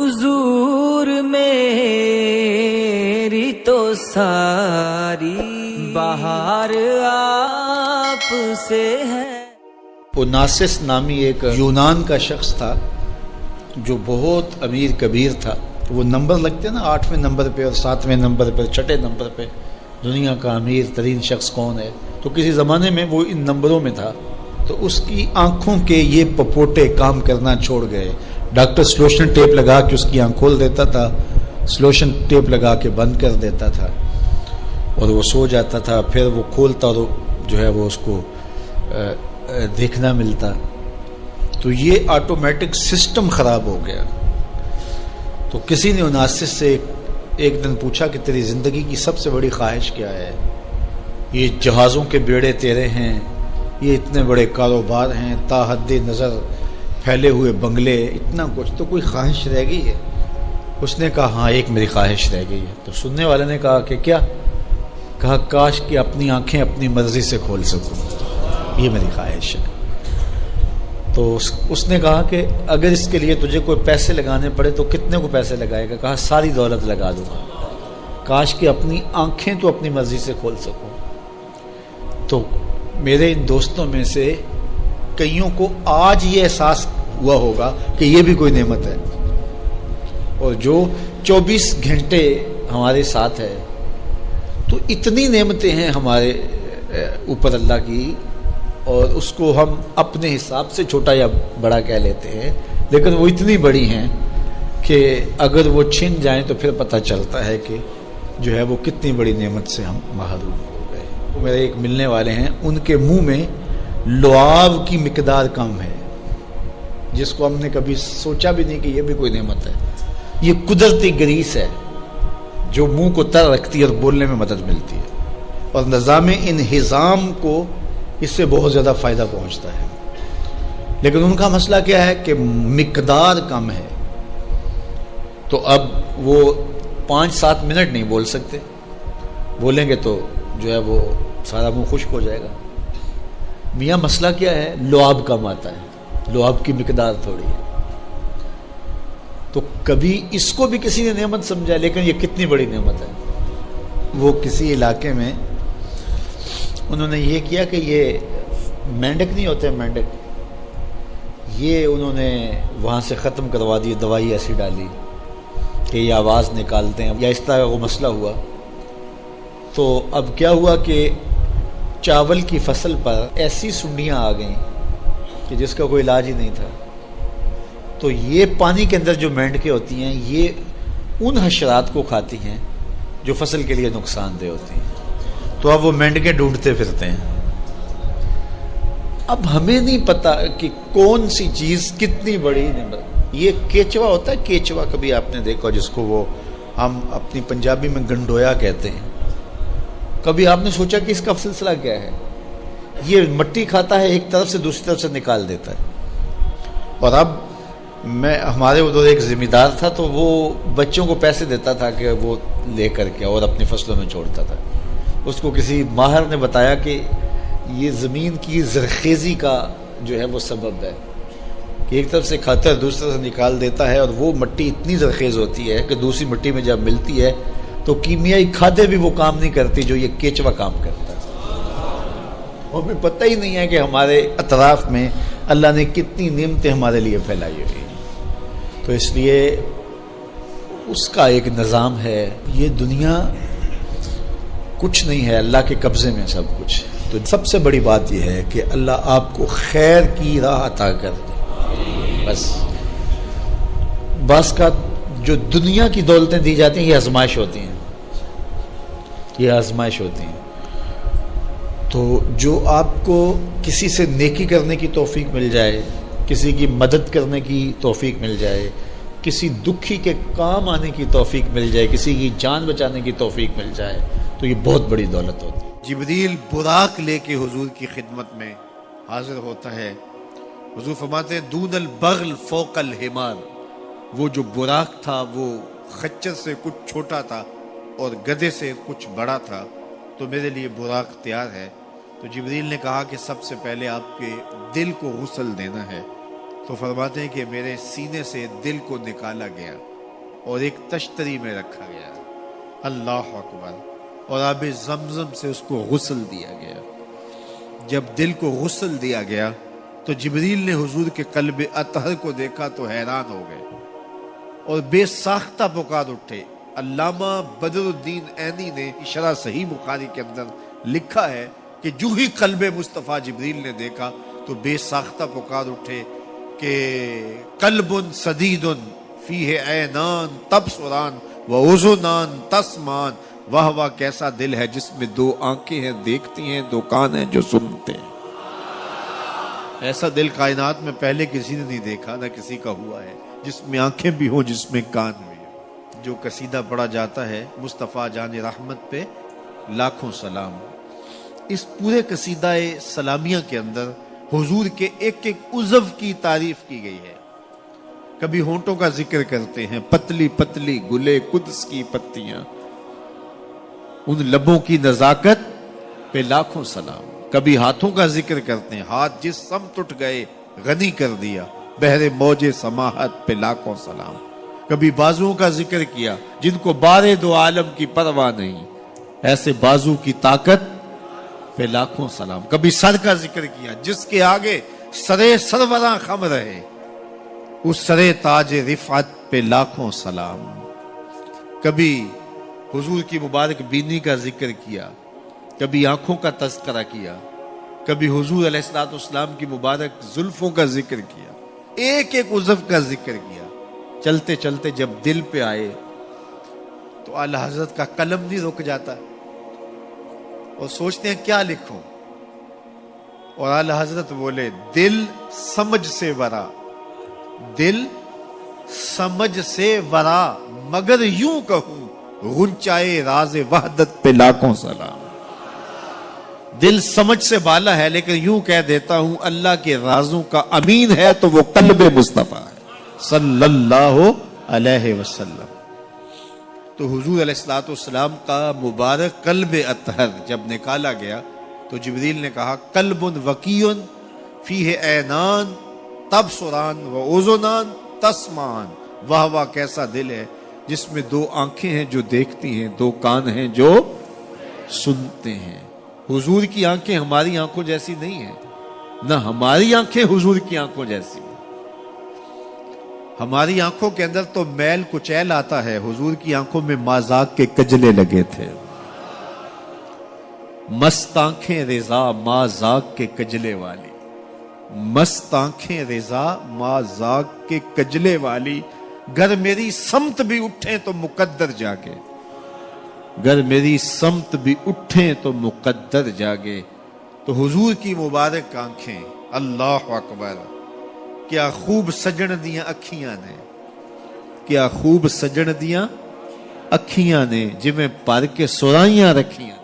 حضور میری تو ساری بہار آپ سے ہے۔ اوناسس نامی ایک یونان کا شخص تھا جو بہت امیر کبیر تھا۔ وہ نمبر لگتے ہیں نا، 8ویں نمبر پہ اور 7ویں نمبر پہ، 6 نمبر پہ دنیا کا امیر ترین شخص کون ہے، تو کسی زمانے میں وہ ان نمبروں میں تھا۔ تو اس کی آنکھوں کے یہ پپوٹے کام کرنا چھوڑ گئے۔ ڈاکٹر سلوشن ٹیپ لگا کے اس کی آنکھ کھول دیتا تھا، سلوشن ٹیپ لگا کے بند کر دیتا تھا اور وہ سو جاتا تھا، پھر وہ کھولتا اور جو ہے وہ اس کو دیکھنا ملتا۔ تو یہ آٹومیٹک سسٹم خراب ہو گیا۔ تو کسی نے اوناسس سے ایک دن پوچھا کہ تیری زندگی کی سب سے بڑی خواہش کیا ہے؟ یہ جہازوں کے بیڑے تیرے ہیں، یہ اتنے بڑے کاروبار ہیں، تا حد نظر پھیلے ہوئے بنگلے، اتنا کچھ، تو کوئی خواہش رہ گئی ہے؟ اس نے کہا ہاں ایک میری خواہش رہ گئی ہے۔ تو سننے والے نے کہا کہ کیا؟ کہا کاش کہ اپنی آنکھیں اپنی مرضی سے کھول سکوں، یہ میری خواہش ہے۔ تو اس نے کہا کہ اگر اس کے لیے تجھے کوئی پیسے لگانے پڑے تو کتنے کو پیسے لگائے گا؟ کہا ساری دولت لگا دوں گا، کاش کہ اپنی آنکھیں تو اپنی مرضی سے کھول سکوں۔ تو میرے ان دوستوں میں سے کئیوں کو آج یہ احساس ہوا ہوگا کہ یہ بھی کوئی نعمت ہے، اور جو 24 گھنٹے ہمارے ساتھ ہے، تو اتنی نعمتیں ہیں ہمارے اوپر اللہ کی، اور اس کو ہم اپنے حساب سے چھوٹا یا بڑا کہہ لیتے ہیں، لیکن وہ اتنی بڑی ہیں کہ اگر وہ چھن جائیں تو پھر پتہ چلتا ہے کہ جو ہے وہ کتنی بڑی نعمت سے ہم محروم ہو گئے۔ میرے ایک ملنے والے ہیں، ان کے منہ میں لعاب کی مقدار کم ہے، جس کو ہم نے کبھی سوچا بھی نہیں کہ یہ بھی کوئی نعمت ہے۔ یہ قدرتی گریس ہے جو منہ کو تر رکھتی ہے اور بولنے میں مدد ملتی ہے، اور نظام انہضام کو اس سے بہت زیادہ فائدہ پہنچتا ہے۔ لیکن ان کا مسئلہ کیا ہے کہ مقدار کم ہے، تو اب وہ 5-7 منٹ نہیں بول سکتے، بولیں گے تو جو ہے وہ سارا منہ خشک ہو جائے گا۔ میاں مسئلہ کیا ہے؟ لعاب کم آتا ہے، لعاب کی مقدار تھوڑی ہے۔ تو کبھی اس کو بھی کسی نے نعمت سمجھا، لیکن یہ کتنی بڑی نعمت ہے۔ وہ کسی علاقے میں انہوں نے یہ کیا کہ یہ مینڈک نہیں ہوتے، مینڈک، یہ انہوں نے وہاں سے ختم کروا دی، دوائی ایسی ڈالی کہ یہ آواز نکالتے ہیں، یا اس طرح وہ مسئلہ ہوا۔ تو اب کیا ہوا کہ چاول کی فصل پر ایسی سنڈیاں آ گئیں کہ جس کا کوئی علاج ہی نہیں تھا۔ تو یہ پانی کے اندر جو مینڈکیں ہوتی ہیں، یہ ان حشرات کو کھاتی ہیں جو فصل کے لیے نقصان دہ ہوتی ہیں۔ تو اب وہ مینڈکیں ڈھونڈتے پھرتے ہیں۔ اب ہمیں نہیں پتا کہ کون سی چیز کتنی بڑی نعمت۔ یہ کیچوا ہوتا ہے، کیچوا کبھی آپ نے دیکھا جس کو وہ ہم اپنی پنجابی میں گنڈویا کہتے ہیں، کبھی آپ نے سوچا کہ اس کا سلسلہ کیا ہے؟ یہ مٹی کھاتا ہے، ایک طرف سے دوسری طرف سے نکال دیتا ہے۔ اور اب ہمارے ادھر ایک ذمہ دار تھا، تو وہ بچوں کو پیسے دیتا تھا کہ وہ لے کر کے اور اپنی فصلوں میں چھوڑتا تھا۔ اس کو کسی ماہر نے بتایا کہ یہ زمین کی زرخیزی کا جو ہے وہ سبب ہے، کہ ایک طرف سے کھاتا ہے دوسری طرف سے نکال دیتا ہے، اور وہ مٹی اتنی زرخیز ہوتی ہے کہ دوسری مٹی میں جب ملتی ہے تو کیمیائی کھادیں بھی وہ کام نہیں کرتی جو یہ کیچوا کام کرتا ہے۔ اور ہمیں پتہ ہی نہیں ہے کہ ہمارے اطراف میں اللہ نے کتنی نعمتیں ہمارے لیے پھیلائی ہوئی ہیں۔ تو اس لیے اس کا ایک نظام ہے۔ یہ دنیا کچھ نہیں ہے، اللہ کے قبضے میں سب کچھ۔ تو سب سے بڑی بات یہ ہے کہ اللہ آپ کو خیر کی راہ عطا کر دے، بس۔ بعض کا جو دنیا کی دولتیں دی جاتی ہیں، یہ آزمائش ہوتی ہیں، یہ آزمائش ہوتی ہیں۔ تو جو آپ کو کسی سے نیکی کرنے کی توفیق مل جائے، کسی کی مدد کرنے کی توفیق مل جائے، کسی دکھی کے کام آنے کی توفیق مل جائے، کسی کی جان بچانے کی توفیق مل جائے، تو یہ بہت بڑی دولت ہوتی ہے۔ جبریل براق لے کے حضور کی خدمت میں حاضر ہوتا ہے۔ حضور فرماتے ہیں دون البغل فوق الحمار، وہ جو براق تھا وہ خچر سے کچھ چھوٹا تھا اور گدھے سے کچھ بڑا تھا، تو میرے لیے براق تیار ہے۔ تو جبریل نے کہا کہ سب سے پہلے آپ کے دل کو غسل دینا ہے، تو فرماتے ہیں کہ میرے سینے سے دل کو نکالا گیا اور ایک تشتری میں رکھا گیا، اللہ اکبر، اور آب زمزم سے اس کو غسل دیا گیا۔ جب دل کو غسل دیا گیا تو جبریل نے حضور کے قلب اطہر کو دیکھا تو حیران ہو گئے اور بے ساختہ پکار اٹھے۔ علامہ بدر الدین عینی نے شرح صحیح بخاری کے اندر لکھا ہے کہ جو ہی قلب مصطفیٰ جبریل نے دیکھا تو بے ساختہ پکار اٹھے کہ قلب سدید فیہ عینان تبصران و اذنان تسمان، واہ واہ کیسا دل ہے جس میں دو آنکھیں ہیں دیکھتی ہیں، دو کان ہیں جو سنتے ہیں۔ ایسا دل کائنات میں پہلے کسی نے نہیں دیکھا، نہ کسی کا ہوا ہے، جس میں آنکھیں بھی ہوں، جس میں کان بھی ہوں۔ جو قصیدہ پڑھا جاتا ہے مصطفیٰ جان رحمت پہ لاکھوں سلام، اس پورے قصیدہ سلامیہ کے اندر حضور کے ایک ایک عضو کی تعریف کی گئی ہے۔ کبھی ہونٹوں کا ذکر کرتے ہیں، پتلی پتلی گلے قدس کی پتیاں، ان لبوں کی نزاکت پہ لاکھوں سلام۔ کبھی ہاتھوں کا ذکر کرتے ہیں، ہاتھ جس سمت اٹھ گئے غنی کر دیا، بہر موج سماحت پہ لاکھوں سلام۔ کبھی بازوؤں کا ذکر کیا، جن کو بارے دو عالم کی پرواہ نہیں، ایسے بازو کی طاقت پہ لاکھوں سلام۔ کبھی سر کا ذکر کیا، جس کے آگے سرے سروراں خم رہے، اس سرے تاج رفعت پہ لاکھوں سلام۔ کبھی حضور کی مبارک بینی کا ذکر کیا، کبھی آنکھوں کا تذکرہ کیا، کبھی حضور علیہ الصلوۃ والسلام کی مبارک زلفوں کا ذکر کیا، ایک ایک عضو کا ذکر کیا۔ چلتے چلتے جب دل پہ آئے تو اعلی حضرت کا قلم نہیں رک جاتا اور سوچتے ہیں کیا لکھوں، اور اعلی حضرت بولے دل سمجھ سے ورا، دل سمجھ سے ورا، مگر یوں کہوں غنچائے راز وحدت پہ لاکھوں سلام۔ دل سمجھ سے بالا ہے لیکن یوں کہہ دیتا ہوں اللہ کے رازوں کا امین ہے تو وہ قلب مصطفیٰ ہے صلی اللہ علیہ وسلم۔ تو حضور علیہ الصلوۃ والسلام کا مبارک قلب اطہر جب نکالا گیا تو جبریل نے کہا قلب وقیع فیہ عینان تبصران و اذنان تسمان، واہ واہ کیسا دل ہے جس میں دو آنکھیں ہیں جو دیکھتی ہیں، دو کان ہیں جو سنتے ہیں۔ حضور کی آنکھیں ہماری آنکھوں جیسی نہیں ہیں، نہ ہماری آنکھیں حضور کی آنکھوں جیسی۔ ہماری آنکھوں کے اندر تو میل کچیل آتا ہے، حضور کی آنکھوں میں مازاق کے کجلے لگے تھے۔ مست آنکھیں رضا مازاق کے کجلے والی، مست آنکھیں رضا مازاق کے کجلے والی، گر میری سمت بھی اٹھیں تو مقدر جاگے، گر میری سمت بھی اٹھیں تو مقدر جاگے۔ تو حضور کی مبارک آنکھیں، اللہ اکبر، کیا خوب سجن دیاں اکھیاں نے، کیا خوب سجن دیاں اکھیاں نے، جویں پر کے سرائیاں رکھیاں۔